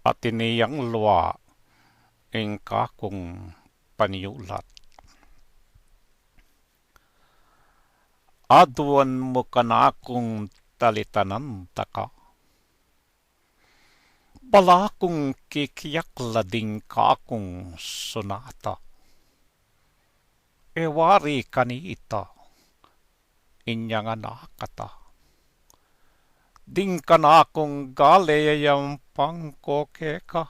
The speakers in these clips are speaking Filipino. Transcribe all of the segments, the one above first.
at iniyang lua ing kakong paniulat. Aduan mo kanakong talitanan taka. Bala kong kikiyak lading kakong sonata. Ewari kanita, inyang anakata. Ding kanakong galeyayang pangkokeka.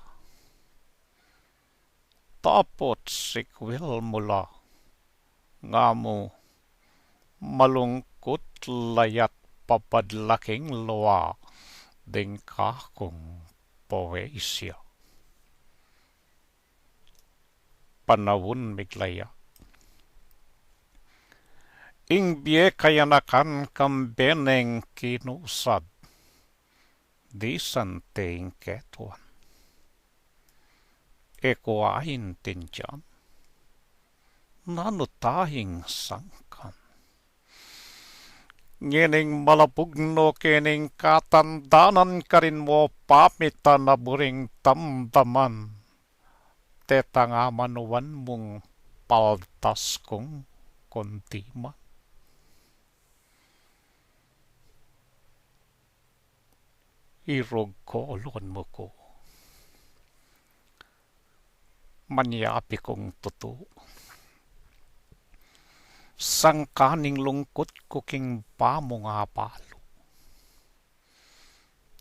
Tapot sikwil mula, nga mo malungkot layat papadlaking luwa, ding kakong poesya. Panawon miglaya. Ing biye kayanakan kambeneng kinusad, di santeng ketuan. Ekuain tinjan, nanutahing sangkan. Ngening malapugno kening katandanan karin mo pamitan na buring tamdaman. Tetangamanuan mong paltas kong kontima. Irog ko ulon mo ko. Manyapi kong totoo. Sangkaning lungkot ko king pamo nga palo.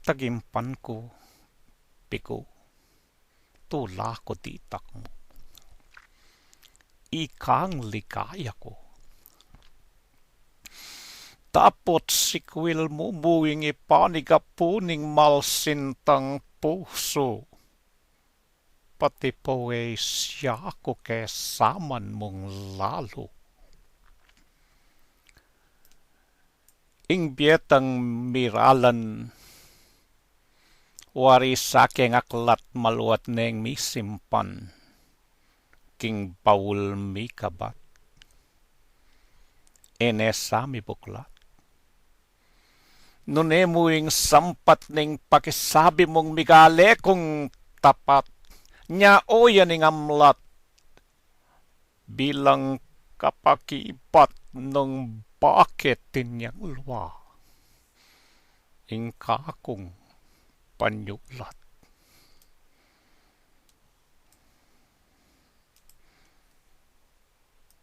Tagimpan ko, piko, tula ko titak mo. Ikang likaya ko. Tapot sikwil mo buwing ipanigapuning malsintang puso. Pati poesya ko kesaman mong lalo. Ing bietang miralan, wari saking aklat maluat neng misimpan, king Paul mikabat. Enesami buklat. Nunemuing sampat ning pakisabi mong migale kong tapat, nya o yan ing amlat, bilang kapakipat nung bakit tinyang luwa, ing kakong panyulat.